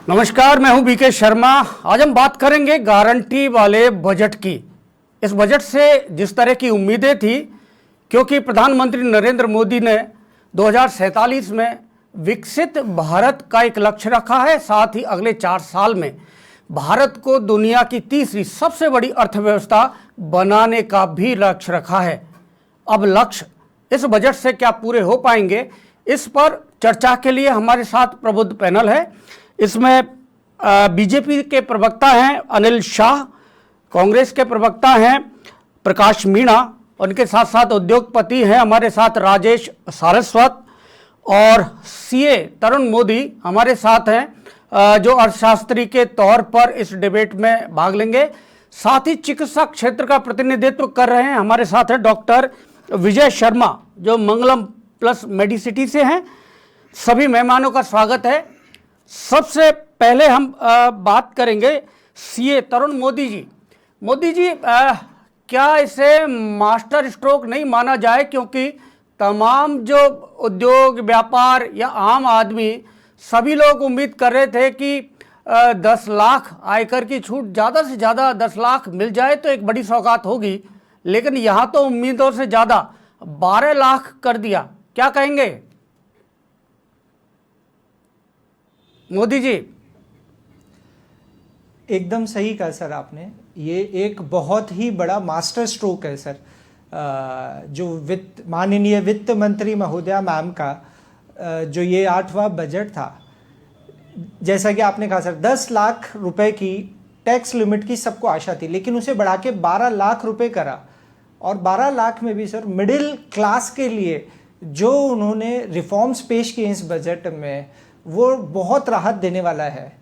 नमस्कार, मैं हूं बीके शर्मा। आज हम बात करेंगे गारंटी वाले बजट की। इस बजट से जिस तरह की उम्मीदें थी, क्योंकि प्रधानमंत्री नरेंद्र मोदी ने 2047 में विकसित भारत का एक लक्ष्य रखा है। साथ ही अगले 4 साल में भारत को दुनिया की तीसरी सबसे बड़ी अर्थव्यवस्था बनाने का भी लक्ष्य रखा है। अब लक्ष्य इस बजट से क्या पूरे हो पाएंगे, इस पर चर्चा के लिए हमारे साथ प्रबुद्ध पैनल है। इसमें बीजेपी के प्रवक्ता हैं अनिल शाह, कांग्रेस के प्रवक्ता हैं प्रकाश मीणा, उनके साथ साथ उद्योगपति हैं हमारे साथ राजेश सारस्वत, और सीए तरुण मोदी हमारे साथ हैं जो अर्थशास्त्री के तौर पर इस डिबेट में भाग लेंगे। साथ ही चिकित्सा क्षेत्र का प्रतिनिधित्व कर रहे हैं हमारे साथ हैं डॉक्टर विजय शर्मा जो मंगलम प्लस मेडिसिटी से हैं। सभी मेहमानों का स्वागत है। सबसे पहले हम बात करेंगे सीए तरुण मोदी जी। मोदी जी, क्या इसे मास्टर स्ट्रोक नहीं माना जाए, क्योंकि तमाम जो उद्योग व्यापार या आम आदमी सभी लोग उम्मीद कर रहे थे कि 10 लाख आयकर की छूट, ज़्यादा से ज़्यादा 10 लाख मिल जाए तो एक बड़ी सौगात होगी, लेकिन यहाँ तो उम्मीदों से ज़्यादा 12 लाख कर दिया। क्या कहेंगे मोदी जी? एकदम सही कहा सर आपने। ये एक बहुत ही बड़ा मास्टर स्ट्रोक है सर, जो माननीय वित्त मंत्री महोदया मैम का जो ये 8वां बजट था। जैसा कि आपने कहा सर, 10 लाख रुपए की टैक्स लिमिट की सबको आशा थी, लेकिन उसे बढ़ा के 12 लाख रुपए करा। और 12 लाख में भी सर मिडिल क्लास के लिए जो उन्होंने रिफॉर्म्स पेश किए इस बजट में, वो बहुत राहत देने वाला है।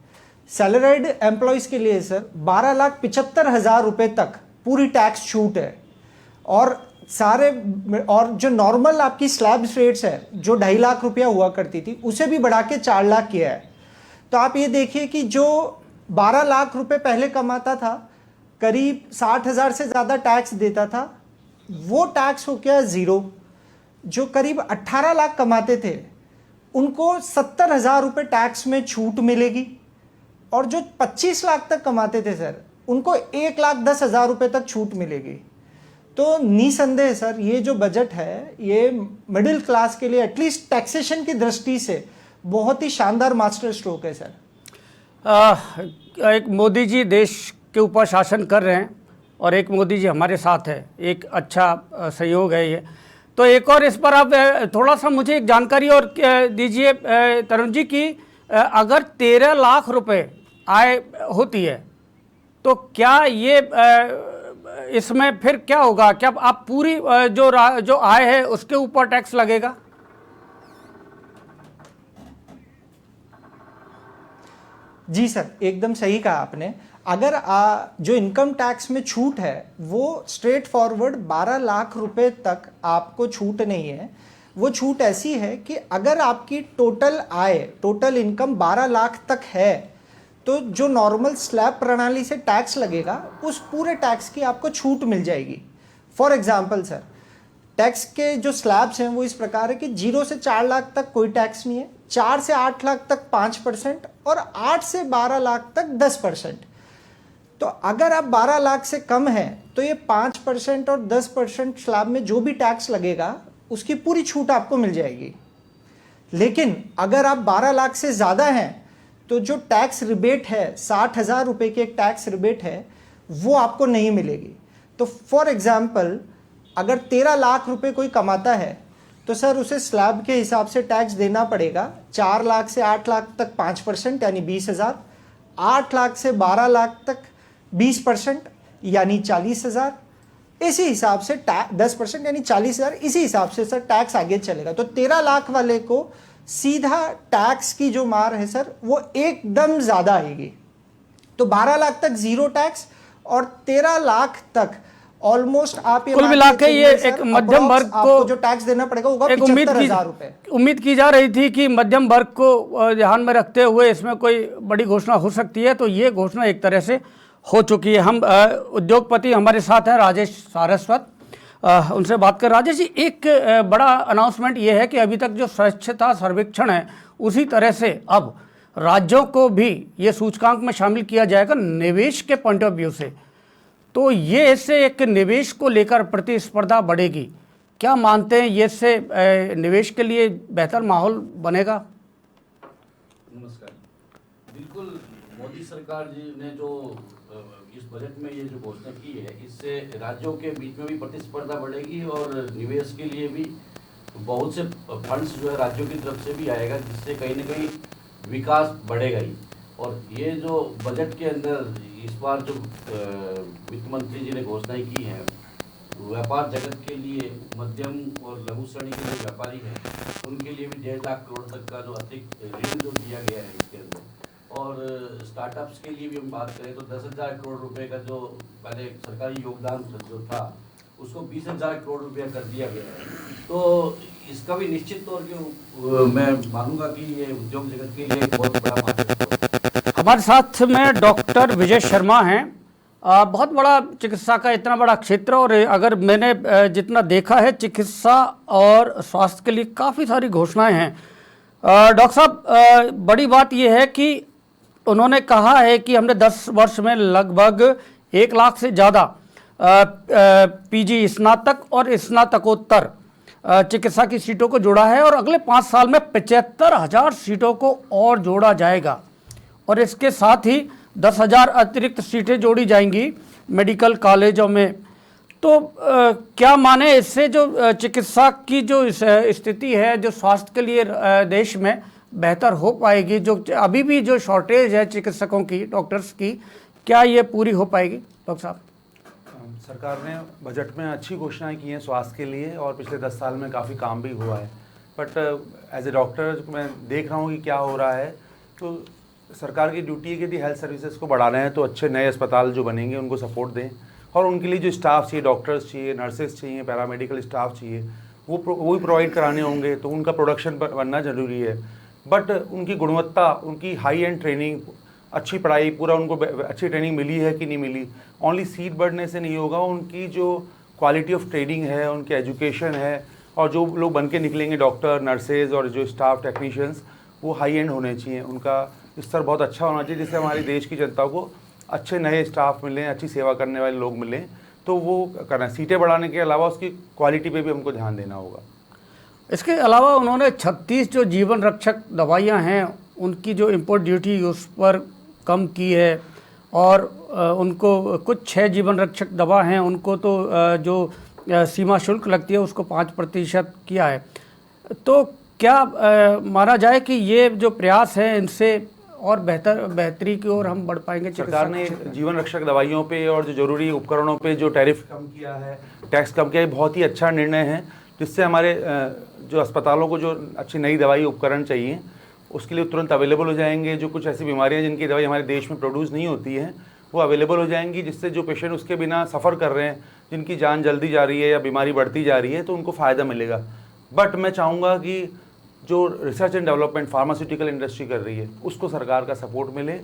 सैलरीड एम्प्लॉयज़ के लिए सर 12,75,000 रुपये तक पूरी टैक्स छूट है। और जो नॉर्मल आपकी स्लैब रेट्स है, जो 2.5 लाख रुपया हुआ करती थी, उसे भी बढ़ा के 4 लाख किया है। तो आप ये देखिए कि जो 12 लाख रुपए पहले कमाता था, करीब 60,000 से ज़्यादा टैक्स देता था, वो टैक्स हो गया ज़ीरो। जो करीब 18 लाख कमाते थे उनको 70,000 रुपये टैक्स में छूट मिलेगी, और जो 25 लाख तक कमाते थे सर, उनको 1,10,000 रुपये तक छूट मिलेगी। तो निसंदेह सर ये जो बजट है, ये मिडिल क्लास के लिए एटलीस्ट टैक्सेशन की दृष्टि से बहुत ही शानदार मास्टर स्ट्रोक है सर। एक मोदी जी देश के ऊपर शासन कर रहे हैं और एक मोदी जी हमारे साथ है, एक अच्छा सहयोग है ये। तो एक और इस पर आप थोड़ा सा मुझे एक जानकारी और दीजिए तरुण जी की, अगर 13 लाख रुपए आय होती है तो क्या ये इसमें फिर क्या होगा? क्या आप पूरी जो आय है उसके ऊपर टैक्स लगेगा? जी सर, एकदम सही कहा आपने। अगर जो इनकम टैक्स में छूट है वो स्ट्रेट फॉरवर्ड 12 लाख रुपए तक आपको छूट नहीं है। वो छूट ऐसी है कि अगर आपकी टोटल आय, टोटल इनकम 12 लाख तक है, तो जो नॉर्मल स्लैब प्रणाली से टैक्स लगेगा, उस पूरे टैक्स की आपको छूट मिल जाएगी। फॉर एग्जाम्पल सर, टैक्स के जो स्लैब्स हैं वो इस प्रकार है कि 0 से 4 लाख तक कोई टैक्स नहीं है, 4 से 8 लाख तक 5%, और 8 से 12 लाख तक 10%। तो अगर आप 12 लाख से कम हैं तो ये 5% और 10% स्लैब में जो भी टैक्स लगेगा उसकी पूरी छूट आपको मिल जाएगी। लेकिन अगर आप 12 लाख से ज़्यादा हैं तो जो टैक्स रिबेट है, 60,000 रुपये की एक टैक्स रिबेट है, वो आपको नहीं मिलेगी। तो फॉर एग्जाम्पल, अगर 13 लाख रुपए कोई कमाता है तो सर उसे स्लैब के हिसाब से टैक्स देना पड़ेगा। 4 लाख से 8 लाख तक 5% यानी 20,000, 8 लाख से 12 लाख तक 20% यानी 40,000, इसी हिसाब से 10% यानी 40,000, इसी हिसाब से सर टैक्स आगे चलेगा। तो 13 लाख वाले को सीधा टैक्स की जो मार है सर वो एकदम ज़्यादा आएगी। तो 12 लाख तक जीरो टैक्स और 13 लाख तक ऑलमोस्ट आप ये कुल मिला के ये एक मध्यम वर्ग को जो टैक्स देना पड़ेगा होगा 75,000 रुपये। उम्मीद की जा रही थी कि मध्यम वर्ग को ध्यान में रखते हुए इसमें कोई बड़ी घोषणा हो सकती है, तो ये घोषणा एक तरह से हो चुकी है। हम उद्योगपति हमारे साथ हैं राजेश सारस्वत, उनसे बात कर। राजेश जी, एक बड़ा अनाउंसमेंट ये है कि अभी तक जो स्वच्छता सर्वेक्षण है उसी तरह से अब राज्यों को भी ये सूचकांक में शामिल किया जाएगा निवेश के पॉइंट ऑफ व्यू से, तो ये इससे एक निवेश को लेकर प्रतिस्पर्धा बढ़ेगी। क्या मानते हैं, ये इससे निवेश के लिए बेहतर माहौल बनेगा? नमस्कार। बिल्कुल, मोदी सरकार जी ने जो इस बजट में ये जो घोषणा की है, इससे राज्यों के बीच में भी प्रतिस्पर्धा बढ़ेगी और निवेश के लिए भी बहुत से फंड्स जो है राज्यों की तरफ से भी आएगा, जिससे कहीं ना कहीं विकास बढ़ेगा ही। और ये जो बजट के अंदर इस बार जो वित्त मंत्री जी ने घोषणाएं की हैं, व्यापार जगत के लिए, मध्यम और लघु श्रेणी के जो व्यापारी हैं उनके लिए भी 1.5 लाख करोड़ तक का जो अतिरिक्त ऋण जो दिया गया है इसके अंदर, और स्टार्टअप्स के लिए भी हम बात करें तो 10,000 करोड़ रुपए का जो पहले सरकारी योगदान जो था उसको 20,000 करोड़ रुपया कर दिया गया है। तो इसका भी निश्चित तौर पे मैं मानूंगा कि ये उद्योग जगत के लिए एक बहुत बड़ा माध्यम। हमारे साथ में डॉक्टर विजय शर्मा हैं। बहुत बड़ा चिकित्सा का इतना बड़ा क्षेत्र, और अगर मैंने जितना देखा है चिकित्सा और स्वास्थ्य के लिए काफ़ी सारी घोषणाएं हैं। डॉक्टर साहब, बड़ी बात यह है कि उन्होंने कहा है कि हमने 10 वर्ष में लगभग 1 लाख से ज़्यादा पीजी स्नातक और स्नातकोत्तर चिकित्सा की सीटों को जोड़ा है, और अगले 5 साल में 75,000 सीटों को और जोड़ा जाएगा, और इसके साथ ही 10,000 अतिरिक्त सीटें जोड़ी जाएंगी मेडिकल कॉलेजों में। तो क्या माने, इससे जो चिकित्सा की जो स्थिति है, जो स्वास्थ्य के लिए देश में बेहतर हो पाएगी? जो अभी भी जो शॉर्टेज है चिकित्सकों की, डॉक्टर्स की, क्या ये पूरी हो पाएगी डॉक्टर साहब? सरकार ने बजट में अच्छी घोषणाएं की हैं स्वास्थ्य के लिए, और पिछले 10 साल में काफ़ी काम भी हुआ है। बट एज ए डॉक्टर मैं देख रहा हूँ कि क्या हो रहा है। तो सरकार की ड्यूटी है कि यदि हेल्थ सर्विसेज को बढ़ाना है तो अच्छे नए अस्पताल जो बनेंगे उनको सपोर्ट दें, और उनके लिए जो स्टाफ चाहिए, डॉक्टर्स चाहिए, नर्सेज चाहिए, पैरामेडिकल स्टाफ चाहिए, वो प्रोवाइड कराने होंगे। तो उनका प्रोडक्शन बनना ज़रूरी है। बट उनकी गुणवत्ता, उनकी हाई एंड ट्रेनिंग, अच्छी पढ़ाई, पूरा उनको अच्छी ट्रेनिंग मिली है कि नहीं मिली, ओनली सीट बढ़ने से नहीं होगा। उनकी जो क्वालिटी ऑफ ट्रेनिंग है, उनकी एजुकेशन है, और जो लोग बन के निकलेंगे डॉक्टर, नर्सेज और जो स्टाफ टेक्नीशियंस, वो हाई एंड होने चाहिए। उनका स्तर बहुत अच्छा होना चाहिए, जिससे हमारी देश की जनता को अच्छे नए स्टाफ मिलें, अच्छी सेवा करने वाले लोग मिलें। तो वो करना, सीटें बढ़ाने के अलावा उसकी क्वालिटी पे भी हमको ध्यान देना होगा। इसके अलावा उन्होंने 36 जो जीवन रक्षक दवाइयां हैं उनकी जो इम्पोर्ट ड्यूटी उस पर कम की है, और उनको कुछ 6 जीवन रक्षक दवा हैं उनको तो जो सीमा शुल्क लगती है उसको 5% किया है। तो क्या माना जाए कि ये जो प्रयास है इनसे और बेहतरी की ओर हम बढ़ पाएंगे? सरकार ने जीवन रक्षक दवाइयों पे और जो जरूरी उपकरणों पे जो टैरिफ कम किया है, टैक्स कम किया है, बहुत ही अच्छा निर्णय है, जिससे हमारे जो अस्पतालों को जो अच्छी नई दवाई उपकरण चाहिए उसके लिए तुरंत अवेलेबल हो जाएंगे। जो कुछ ऐसी बीमारियां जिनकी दवाई हमारे देश में प्रोड्यूस नहीं होती हैं वो अवेलेबल हो जाएंगी, जिससे जो पेशेंट उसके बिना सफ़र कर रहे हैं, जिनकी जान जल्दी जा रही है या बीमारी बढ़ती जा रही है, तो उनको फ़ायदा मिलेगा। बट मैं चाहूँगा कि जो research and development pharmaceutical industry कर रही है उसको सरकार का सपोर्ट मिले,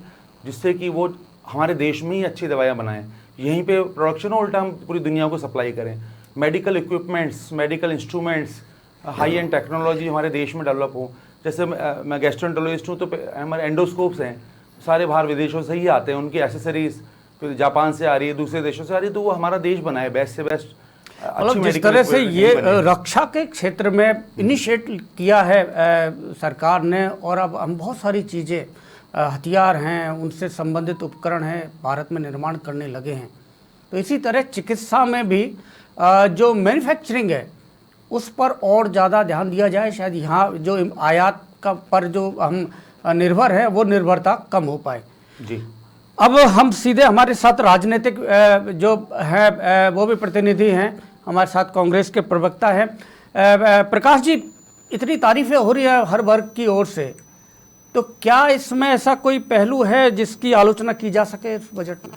जिससे कि वो हमारे देश में ही अच्छी दवाइयाँ बनाएं, यहीं पे प्रोडक्शन उल्टा हम पूरी दुनिया को सप्लाई करें। Medical equipments, medical instruments, high and technology हमारे देश में डेवलप हो। जैसे मैं गैस्ट्रोएंटरोलॉजिस्ट हूँ, तो हमारे एंडोस्कोप्स हैं सारे बाहर विदेशों से ही आते हैं, उनकी एसेसरीज तो जापान से आ रही है, दूसरे देशों से आ रही है, तो वो हमारा देश बनाए बेस्ट से बेस्ट। मतलब जिस तरह से ये रक्षा के क्षेत्र में इनिशिएट किया है सरकार ने, और अब हम बहुत सारी चीज़ें, हथियार हैं, उनसे संबंधित उपकरण हैं, भारत में निर्माण करने लगे हैं। तो इसी तरह चिकित्सा में भी जो मैन्युफैक्चरिंग है उस पर और ज़्यादा ध्यान दिया जाए, शायद यहाँ जो आयात का पर जो हम निर्भर है वो निर्भरता कम हो पाए जी। अब हम सीधे हमारे साथ राजनीतिक जो है वो भी प्रतिनिधि हैं, हमारे साथ कांग्रेस के प्रवक्ता हैं प्रकाश जी। इतनी तारीफें हो रही है हर वर्ग की ओर से, तो क्या इसमें ऐसा कोई पहलू है जिसकी आलोचना की जा सके इस बजट में?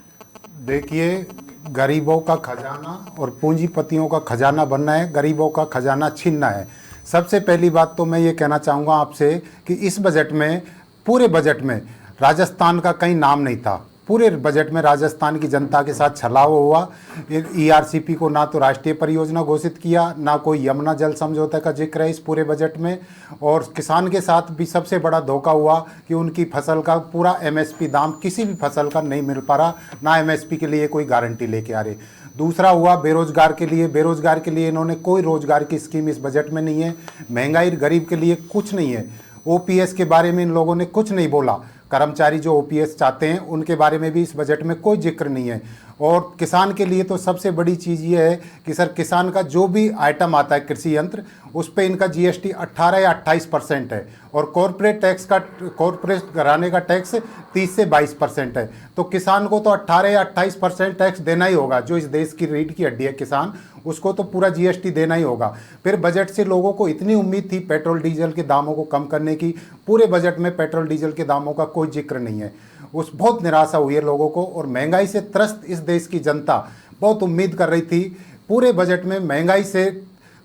देखिए, गरीबों का खजाना और पूंजीपतियों का खजाना बनना है, गरीबों का खजाना छीनना है। सबसे पहली बात तो मैं ये कहना चाहूँगा आपसे कि इस बजट में, पूरे बजट में राजस्थान का कहीं नाम नहीं था। पूरे बजट में राजस्थान की जनता के साथ छलावा हुआ। ईआरसीपी को ना तो राष्ट्रीय परियोजना घोषित किया, ना कोई यमुना जल समझौते का जिक्र है इस पूरे बजट में। और किसान के साथ भी सबसे बड़ा धोखा हुआ कि उनकी फसल का पूरा एमएसपी दाम किसी भी फसल का नहीं मिल पा रहा, ना एमएसपी के लिए कोई गारंटी लेके आ रहे। दूसरा हुआ बेरोजगार के लिए इन्होंने कोई रोजगार की स्कीम इस बजट में नहीं है। महंगाई गरीब के लिए कुछ नहीं है। ओपीएस के बारे में इन लोगों ने कुछ नहीं बोला। कर्मचारी जो ओपीएस चाहते हैं उनके बारे में भी इस बजट में कोई जिक्र नहीं है। और किसान के लिए तो सबसे बड़ी चीज़ ये है कि सर किसान का जो भी आइटम आता है कृषि यंत्र, उस पर इनका जीएसटी 18 या 28% है और कॉरपोरेट घराने का टैक्स 30 से 22% है। तो किसान को तो 18 या 28% टैक्स देना ही होगा। जो इस देश की रीढ़ की हड्डी है किसान, उसको तो पूरा जीएसटी देना ही होगा। फिर बजट से लोगों को इतनी उम्मीद थी पेट्रोल डीजल के दामों को कम करने की, पूरे बजट में पेट्रोल डीजल के दामों का कोई जिक्र नहीं है। उस बहुत निराशा हुई है लोगों को। और महंगाई से त्रस्त इस देश की जनता बहुत उम्मीद कर रही थी। पूरे बजट में महंगाई से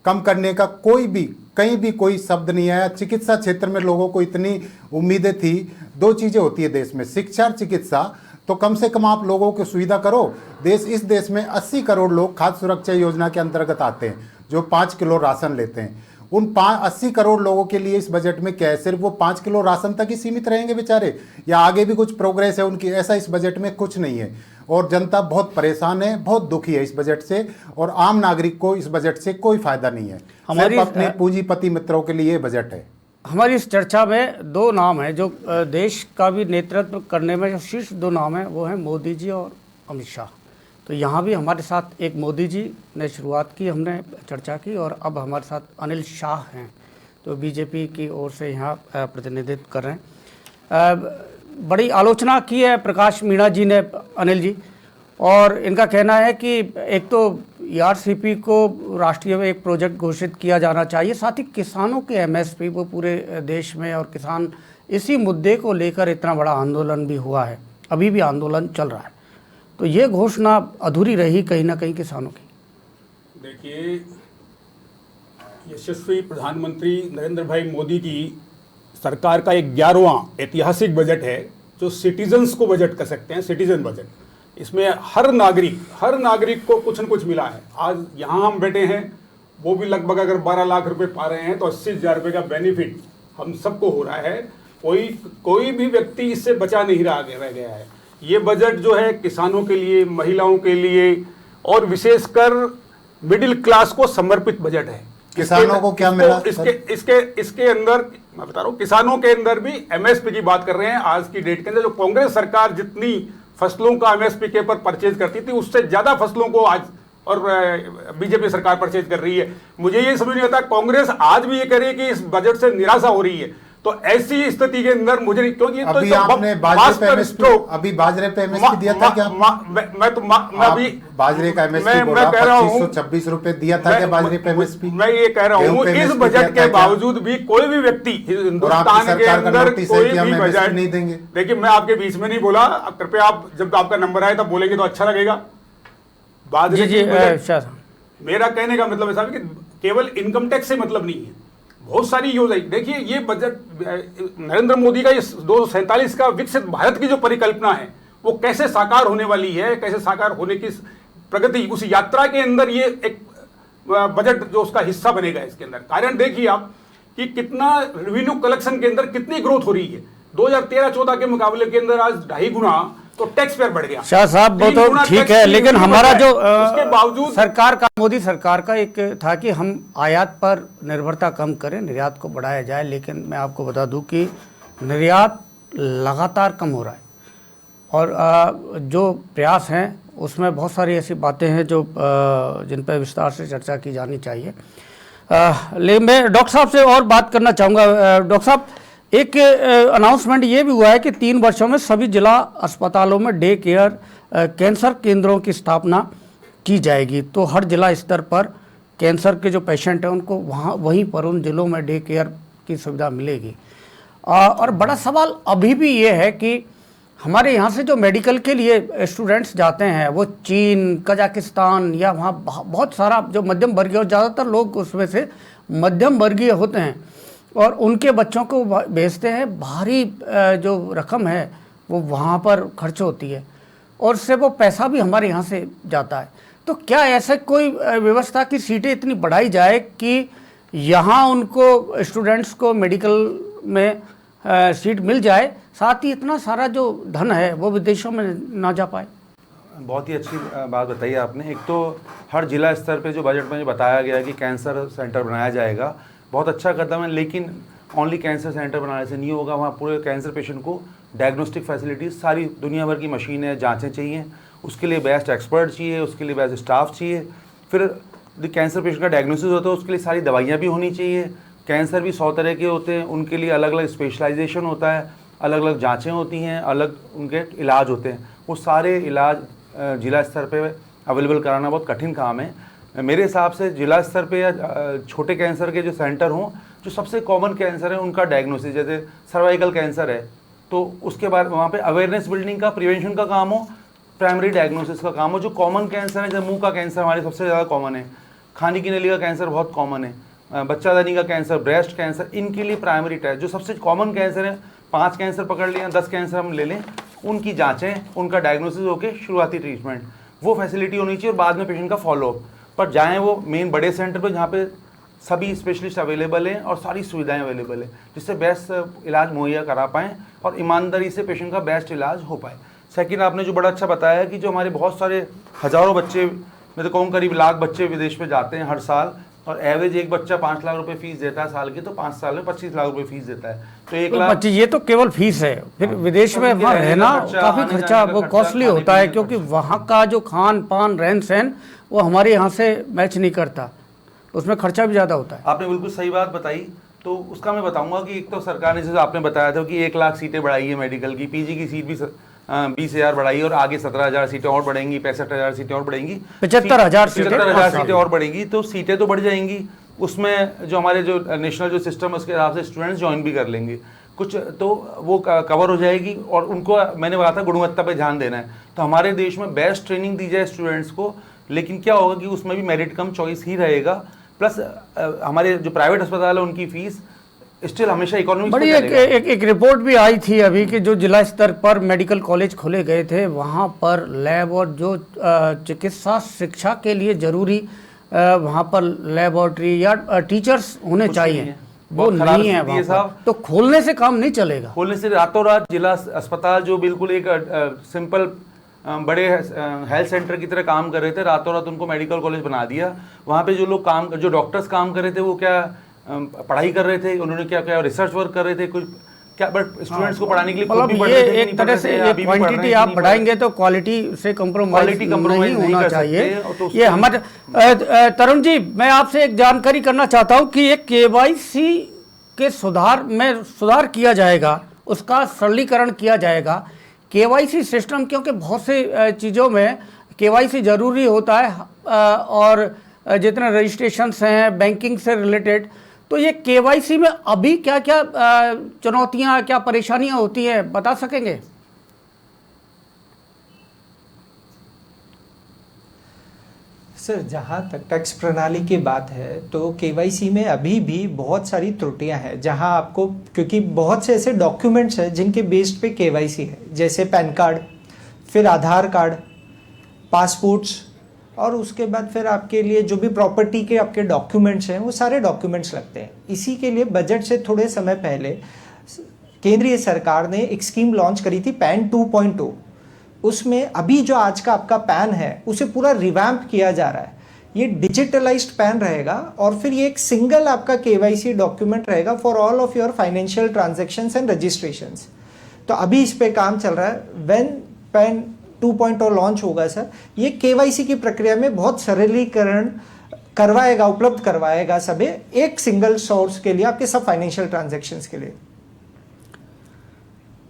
कम करने का कहीं भी कोई शब्द नहीं आया। चिकित्सा क्षेत्र में लोगों को इतनी उम्मीदें थी। दो चीज़ें होती है देश में, शिक्षा और चिकित्सा। तो कम से कम आप लोगों की सुविधा करो। इस देश में 80 करोड़ लोग खाद्य सुरक्षा योजना के अंतर्गत आते हैं, जो 5 किलो राशन लेते हैं। उन 80 करोड़ लोगों के लिए इस बजट में क्या है? सिर्फ वो 5 किलो राशन तक ही सीमित रहेंगे बेचारे, या आगे भी कुछ प्रोग्रेस है उनकी? ऐसा इस बजट में कुछ नहीं है। और जनता बहुत परेशान है, बहुत दुखी है इस बजट से। और आम नागरिक को इस बजट से कोई फायदा नहीं है। हमारे अपने पूंजीपति मित्रों के लिए बजट है। हमारी इस चर्चा में दो नाम हैं जो देश का भी नेतृत्व करने में जो शीर्ष दो नाम हैं, वो हैं मोदी जी और अमित शाह। तो यहाँ भी हमारे साथ एक मोदी जी ने शुरुआत की, हमने चर्चा की, और अब हमारे साथ अनिल शाह हैं तो बीजेपी की ओर से यहाँ प्रतिनिधित्व कर रहे हैं। बड़ी आलोचना की है प्रकाश मीणा जी ने अनिल जी, और इनका कहना है कि एक तो ईआरसीपी को राष्ट्रीय एक प्रोजेक्ट घोषित किया जाना चाहिए, साथ ही किसानों के एमएसपी वो पूरे देश में, और किसान इसी मुद्दे को लेकर इतना बड़ा आंदोलन भी हुआ है, अभी भी आंदोलन चल रहा है। तो ये घोषणा अधूरी रही कहीं ना कहीं किसानों की। देखिए, यशस्वी प्रधानमंत्री नरेंद्र भाई मोदी की सरकार का 11वां ऐतिहासिक बजट है, जो सिटीजन्स को बजट कर सकते हैं, सिटीजन बजट। इसमें हर नागरिक को कुछ न कुछ मिला है। आज यहाँ हम बैठे हैं, वो भी लगभग अगर 12 लाख रुपए पा रहे हैं तो 80,000 रुपये का बेनिफिट हम सबको हो रहा है। कोई भी व्यक्ति इससे बचा नहीं रह गया है। ये बजट जो है किसानों के लिए, महिलाओं के लिए और विशेषकर मिडिल क्लास को समर्पित बजट है। किसानों को क्या मिला? इसके अंदर मैं बता रहा हूँ, किसानों के अंदर भी एमएसपी की बात कर रहे हैं। आज की डेट के अंदर जो कांग्रेस सरकार जितनी फसलों का एमएसपी के ऊपर परचेज करती थी, उससे ज्यादा फसलों को आज और बीजेपी सरकार परचेज कर रही है। मुझे ये समझ नहीं आता, कांग्रेस आज भी ये कह रही है कि इस बजट से निराशा हो रही है। तो ऐसी स्थिति के अंदर मुझे नहीं, क्योंकि अभी तो आपने बाजरे पे एमएसपी दिया था क्या? मैं अभी बाजरे का एमएसपी बोला, 2526 रुपए दिया था क्या बाजरे पे एमएसपी? मैं ये कह रहा हूँ, इस बजट के बावजूद भी कोई भी व्यक्ति हिंदुस्तान के अंदर कोई भी बजट नहीं देंगे। देखिए, मैं आपके बीच में नहीं बोला, कृपया आप जब आपका नंबर आए तब बोलेंगे तो अच्छा लगेगा। मेरा कहने का मतलब ऐसा है कि केवल इनकम टैक्स से मतलब नहीं है, बहुत सारी योजना। देखिए, ये बजट नरेंद्र मोदी का ये 247 का विकसित भारत की जो परिकल्पना है वो कैसे साकार होने वाली है, कैसे साकार होने की प्रगति, उस यात्रा के अंदर ये एक बजट जो उसका हिस्सा बनेगा। इसके अंदर कारण देखिए आप कि कितना रेवेन्यू कलेक्शन के अंदर कितनी ग्रोथ हो रही है। 2013-14 के मुकाबले के अंदर आज 2.5 गुना तो टैक्स पेयर बढ़ गया। शाह साहब, वो तो ठीक है, लेकिन हमारा जो उसके बावजूद सरकार का, मोदी सरकार का एक था कि हम आयात पर निर्भरता कम करें, निर्यात को बढ़ाया जाए। लेकिन मैं आपको बता दूं कि निर्यात लगातार कम हो रहा है, और जो प्रयास हैं उसमें बहुत सारी ऐसी बातें हैं जो जिन पर विस्तार से चर्चा की जानी चाहिए। लेकिन मैं डॉक्टर साहब से और बात करना चाहूँगा। डॉक्टर साहब, एक अनाउंसमेंट ये भी हुआ है कि 3 वर्षों में सभी जिला अस्पतालों में डे केयर कैंसर केंद्रों की स्थापना की जाएगी। तो हर जिला स्तर पर कैंसर के जो पेशेंट हैं उनको वहीं पर उन जिलों में डे केयर की सुविधा मिलेगी। और बड़ा सवाल अभी भी ये है कि हमारे यहाँ से जो मेडिकल के लिए स्टूडेंट्स जाते हैं वो चीन, कजाकिस्तान या वहाँ बहुत सारा जो मध्यम वर्गीय, और ज़्यादातर लोग उसमें से मध्यम वर्गीय होते हैं, और उनके बच्चों को भेजते हैं। भारी जो रकम है वो वहाँ पर खर्च होती है और उससे वो पैसा भी हमारे यहाँ से जाता है। तो क्या ऐसा कोई व्यवस्था की सीटें इतनी बढ़ाई जाए कि यहाँ उनको स्टूडेंट्स को मेडिकल में सीट मिल जाए, साथ ही इतना सारा जो धन है वो विदेशों में ना जा पाए? बहुत ही अच्छी बात बताई आपने। एक तो हर जिला स्तर पे जो बजट में जो बताया गया है कि कैंसर सेंटर बनाया जाएगा, बहुत अच्छा कदम है, लेकिन ओनली कैंसर सेंटर बनाने से नहीं होगा। वहाँ पूरे कैंसर पेशेंट को डायग्नोस्टिक फैसिलिटीज़, सारी दुनिया भर की मशीनें, जांचें चाहिए, उसके लिए बेस्ट एक्सपर्ट चाहिए, उसके लिए बेस्ट स्टाफ चाहिए। फिर कैंसर पेशेंट का डायग्नोसिस होता है, उसके लिए सारी दवाइयाँ भी होनी चाहिए। कैंसर भी 100 तरह के होते हैं, उनके लिए अलग अलग स्पेशलाइजेशन होता है, अलग अलग जाँचें होती हैं, अलग उनके इलाज होते हैं। वो सारे इलाज जिला स्तर पे अवेलेबल कराना बहुत कठिन काम है। मेरे हिसाब से जिला स्तर पे या छोटे कैंसर के जो सेंटर हों, जो सबसे कॉमन कैंसर है उनका डायग्नोसिस, जैसे सर्वाइकल कैंसर है तो उसके बाद वहाँ पे अवेयरनेस बिल्डिंग का, प्रिवेंशन का काम हो, प्राइमरी डायग्नोसिस का काम हो। जो कॉमन कैंसर है, जैसे मुंह का कैंसर हमारे सबसे ज़्यादा कॉमन है, खाने की नली का कैंसर बहुत कॉमन है, बच्चादानी का कैंसर, ब्रेस्ट कैंसर, इनके लिए प्राइमरी टेस्ट, जो सबसे कॉमन कैंसर है, 5 कैंसर पकड़ लिया, 10 कैंसर हम ले लें, उनकी जांचें, उनका डायग्नोसिस होके शुरुआती ट्रीटमेंट, वो फैसिलिटी होनी चाहिए और बाद में पेशेंट का फॉलोअप। पर जाएँ वो मेन बड़े सेंटर पर जहाँ पे सभी स्पेशलिस्ट अवेलेबल हैं और सारी सुविधाएं अवेलेबल है, जिससे बेस्ट इलाज मुहैया करा पाएँ और ईमानदारी से पेशेंट का बेस्ट इलाज हो पाए। सेकंड, आपने जो बड़ा अच्छा बताया कि जो हमारे बहुत सारे हज़ारों बच्चे, मैं तो कहूँ करीब लाख बच्चे विदेश में जाते हैं हर साल, और एवरेज एक बच्चा 5 लाख रुपए फीस देता है साल की, तो 5 साल में 25 लाख रुपए फीस देता है। तो 1 लाख, ये तो केवल फीस है, फिर विदेश में वहाँ रहना काफ़ी खर्चा, वो कॉस्टली होता है, क्योंकि वहाँ का जो खान पान, रहन सहन, वो हमारे यहाँ से मैच नहीं करता, उसमें खर्चा भी ज़्यादा होता है। आपने बिल्कुल सही बात बताई। तो उसका मैं बताऊंगा कि एक तो सरकार ने, जैसे आपने बताया था कि 1 लाख सीटें बढ़ाई है मेडिकल की, पीजी की सीट भी 20,000 बढ़ाई और आगे 17,000 सीटें और बढ़ेंगी, 65,000 सीटें और बढ़ेंगी, 75,000 सीटें और बढ़ेंगी। तो सीटें तो बढ़ जाएंगी, उसमें जो हमारे जो नेशनल जो सिस्टम है उसके हिसाब से स्टूडेंट्स ज्वाइन भी कर लेंगे कुछ, तो वो कवर हो जाएगी। और उनको मैंने बोला था गुणवत्ता पे ध्यान देना है, तो हमारे देश में बेस्ट ट्रेनिंग दी जाए स्टूडेंट्स को। लेकिन क्या होगा कि उसमें भी मेरिट कम चॉइस ही रहेगा, प्लस हमारे जो प्राइवेट अस्पताल है उनकी फीस स्टिल हमेशा इकोनॉमिक्स बड़ी एक रिपोर्ट भी आई थी अभी कि जो जिला स्तर पर मेडिकल कॉलेज खोले गए थे, वहाँ पर लैब और जो चिकित्सा शिक्षा के लिए जरूरी वहाँ पर लेबोरेटरी या टीचर्स होने चाहिए, वो नहीं है वहाँ पर। तो खोलने से काम नहीं चलेगा, खोलने से रातों रात जिला अस्पताल जो बिल्कुल एक सिंपल बड़े हेल्थ सेंटर की तरह काम कर रहे थे, रातों रात उनको मेडिकल कॉलेज बना दिया। वहाँ पे जो लोग जो डॉक्टर्स काम कर रहे थे वो क्या पढ़ाई कर रहे थे, उन्होंने क्या क्या रिसर्च वर्क कर रहे थे कुछ क्या, बट स्टूडेंट्स को पढ़ाने के लिए खुद भी पढ़ रहे थे। एक तरह से ये क्वांटिटी आप बढ़ाएंगे तो क्वालिटी से कंप्रोमाइज नहीं होना चाहिए। ये हमारे तरुण जी, मैं आपसे एक जानकारी करना चाहता हूँ कि ये केवाईसी के सुधार किया जाएगा, उसका सरलीकरण किया जाएगा। केवाईसी सिस्टम, क्योंकि बहुत से चीज़ों में केवाईसी ज़रूरी होता है और जितने रजिस्ट्रेशंस हैं बैंकिंग से रिलेटेड, तो ये केवाईसी में अभी क्या क्या चुनौतियां, क्या परेशानियां होती हैं, बता सकेंगे? सर, जहाँ तक टैक्स प्रणाली की बात है तो केवाईसी में अभी भी बहुत सारी त्रुटियां हैं, जहाँ आपको, क्योंकि बहुत से ऐसे डॉक्यूमेंट्स हैं जिनके बेस्ड पे केवाईसी है, जैसे पैन कार्ड, फिर आधार कार्ड, पासपोर्ट्स, और उसके बाद फिर आपके लिए जो भी प्रॉपर्टी के आपके डॉक्यूमेंट्स हैं वो सारे डॉक्यूमेंट्स लगते हैं। इसी के लिए बजट से थोड़े समय पहले केंद्रीय सरकार ने एक स्कीम लॉन्च करी थी, पैन 2.0। उसमें अभी जो आज का आपका पैन है उसे पूरा रिवैम्प किया जा रहा है। ये डिजिटलाइज्ड पैन रहेगा और फिर ये एक सिंगल आपका केवाईसी डॉक्यूमेंट रहेगा for all of your financial transactions and registrations. तो अभी इस पे काम चल रहा है। व्हेन पैन 2.0 लॉन्च होगा सर, ये केवाईसी की प्रक्रिया में बहुत सरलीकरण करवाएगा, उपलब्ध करवाएगा सभी एक सिंगल सोर्स के लिए, आपके सब फाइनेंशियल ट्रांजैक्शंस के लिए।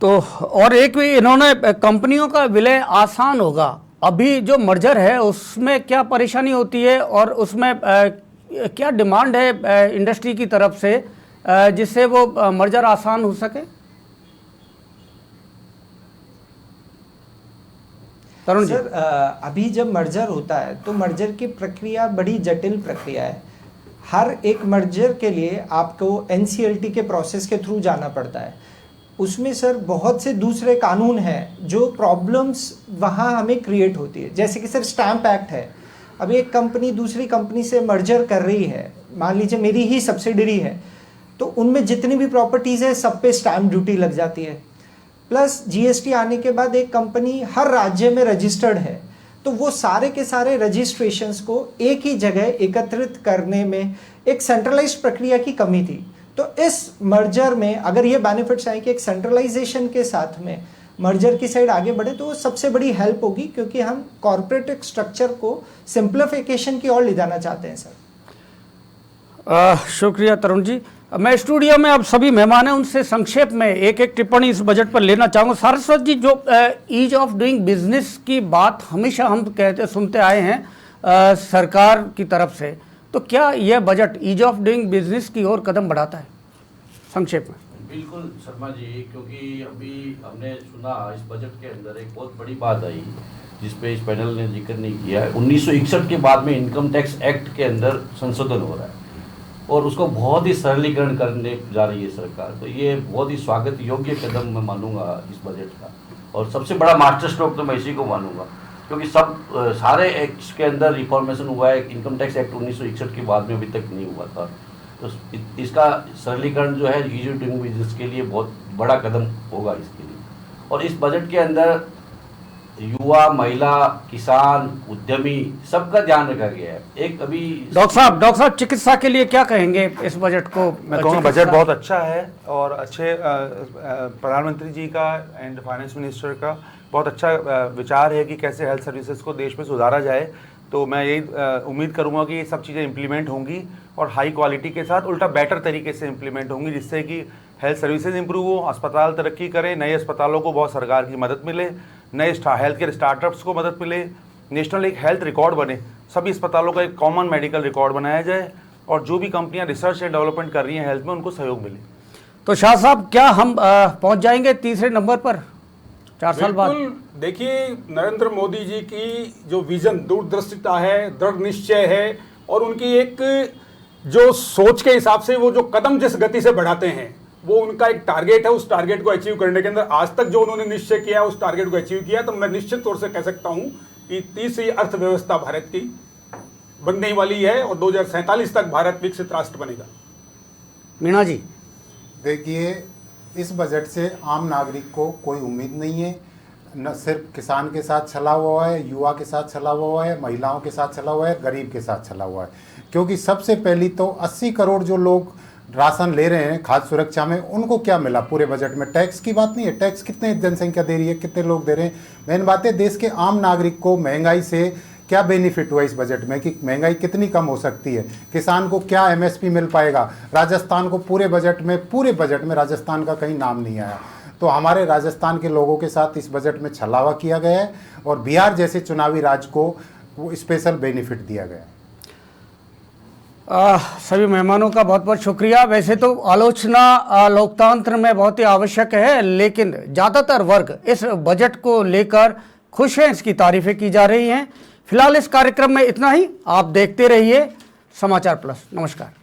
तो और एक भी इन्होंने कंपनियों का विलय आसान होगा। अभी जो मर्जर है उसमें क्या परेशानी होती है और उसमें क्या डिमांड है इंडस्ट्री की तरफ से जिससे वो मर्जर आसान हो सके? तरुण जी, सर, अभी जब मर्जर होता है तो मर्जर की प्रक्रिया बड़ी जटिल प्रक्रिया है। हर एक मर्जर के लिए आपको NCLT के प्रोसेस के थ्रू जाना पड़ता है। उसमें सर बहुत से दूसरे कानून हैं जो प्रॉब्लम्स वहाँ हमें क्रिएट होती है। जैसे कि सर स्टैम्प एक्ट है, अभी एक कंपनी दूसरी कंपनी से मर्जर कर रही है, मान लीजिए मेरी ही सब्सिडरी है, तो उनमें जितनी भी प्रॉपर्टीज़ है सब पे स्टैम्प ड्यूटी लग जाती है। प्लस जीएसटी आने के बाद एक कंपनी हर राज्य में रजिस्टर्ड है, तो वो सारे के सारे रजिस्ट्रेशंस को एक ही जगह एकत्रित करने में एक सेंट्रलाइज्ड प्रक्रिया की कमी थी। तो इस मर्जर में अगर ये बेनिफिट्स आए कि एक सेंट्रलाइजेशन के साथ में मर्जर की साइड आगे बढ़े, तो वो सबसे बड़ी हेल्प होगी, क्योंकि हम कॉर्पोरेट स्ट्रक्चर को सिंप्लीफिकेशन की ओर ले जाना चाहते हैं सर। शुक्रिया तरुण जी। मैं स्टूडियो में अब सभी मेहमान हैं, उनसे संक्षेप में एक एक टिप्पणी इस बजट पर लेना चाहूँगा। सारस्वत जी, जो ईज ऑफ डूइंग बिजनेस की बात हमेशा हम सुनते आए हैं सरकार की तरफ से, तो क्या यह budget ease of doing business की ओर कदम बढ़ाता है? संक्षेप में। बिल्कुल शर्मा जी, क्योंकि अभी हमने सुना इस बजट के अंदर एक बहुत बड़ी बात आई जिसपे इस पैनल ने जिक्र नहीं किया है। 1961 के बाद में इनकम टैक्स एक्ट के अंदर संशोधन हो रहा है और उसको बहुत ही सरलीकरण करने जा रही है सरकार। तो ये बहुत ही स्वागत योग्य कदम मैं मानूंगा इस बजट का, और सबसे बड़ा मास्टर स्ट्रोक तो मैं इसी को मानूंगा, क्योंकि सारे एक्ट्स के अंदर रिफॉर्मेशन हुआ है। इनकम टैक्स एक्ट 1961 के बाद में अभी तक नहीं हुआ था, तो इसका सरलीकरण जो है ईज ऑफ डूइंग बिजनेस के लिए बहुत बड़ा कदम होगा इसके लिए। और इस बजट के अंदर युवा, महिला, किसान, उद्यमी सबका ध्यान रखा गया है। एक अभी डॉक्टर साहब चिकित्सा के लिए क्या कहेंगे इस बजट को? मैं कहूँगा बजट बहुत अच्छा है और अच्छे प्रधानमंत्री जी का एंड फाइनेंस मिनिस्टर का बहुत अच्छा विचार है कि कैसे हेल्थ सर्विसेज को देश में सुधारा जाए। तो मैं यही उम्मीद करूँगा कि ये सब चीज़ें इम्प्लीमेंट होंगी और हाई क्वालिटी के साथ उल्टा बेटर तरीके से इम्प्लीमेंट होंगी, जिससे कि हेल्थ सर्विसेज इंप्रूव हो, अस्पताल तरक्की करें, नए अस्पतालों को बहुत सरकार की मदद मिले, नए हेल्थ केयर स्टार्टअप्स को मदद मिले, नेशनल एक हेल्थ रिकॉर्ड बने, सभी अस्पतालों का एक कॉमन मेडिकल रिकॉर्ड बनाया जाए और जो भी कंपनियां रिसर्च एंड डेवलपमेंट कर रही हैं हेल्थ में उनको सहयोग मिले। तो शाह साहब, क्या हम पहुंच जाएंगे तीसरे नंबर पर 4 साल बाद? देखिए, नरेंद्र मोदी जी की जो विजन, दूरदर्शिता है, दृढ़ निश्चय है, और उनकी एक जो सोच के हिसाब से वो जो कदम जिस गति से बढ़ाते हैं, वो उनका एक टारगेट है। उस टारगेट को अचीव करने के अंदर आज तक जो उन्होंने निश्चय किया, उस टारगेट को अचीव किया, तो मैं निश्चित तौर से कह सकता हूं कि तीसरी अर्थव्यवस्था भारत की बनने वाली है और 2047 तक भारत विकसित राष्ट्र बनेगा। मीणा जी, देखिए, इस बजट से आम नागरिक को कोई उम्मीद नहीं है। न सिर्फ किसान के साथ छला हुआ है, युवा के साथ छला हुआ है, महिलाओं के साथ छला हुआ है, गरीब के साथ छला हुआ है। क्योंकि सबसे पहली तो 80 करोड़ जो लोग राशन ले रहे हैं खाद्य सुरक्षा में, उनको क्या मिला पूरे बजट में? टैक्स की बात नहीं है, टैक्स कितने जनसंख्या दे रही है, कितने लोग दे रहे हैं। मेन बात है देश के आम नागरिक को महंगाई से क्या बेनिफिट हुआ इस बजट में, कि महंगाई कितनी कम हो सकती है, किसान को क्या एमएसपी मिल पाएगा। राजस्थान को पूरे बजट में राजस्थान का कहीं नाम नहीं आया। तो हमारे राजस्थान के लोगों के साथ इस बजट में छलावा किया गया है और बिहार जैसे चुनावी राज्य को वो स्पेशल बेनिफिट दिया गया है। सभी मेहमानों का बहुत बहुत शुक्रिया। वैसे तो आलोचना लोकतंत्र में बहुत ही आवश्यक है, लेकिन ज़्यादातर वर्ग इस बजट को लेकर खुश हैं, इसकी तारीफें की जा रही हैं। फिलहाल इस कार्यक्रम में इतना ही। आप देखते रहिए समाचार प्लस। नमस्कार।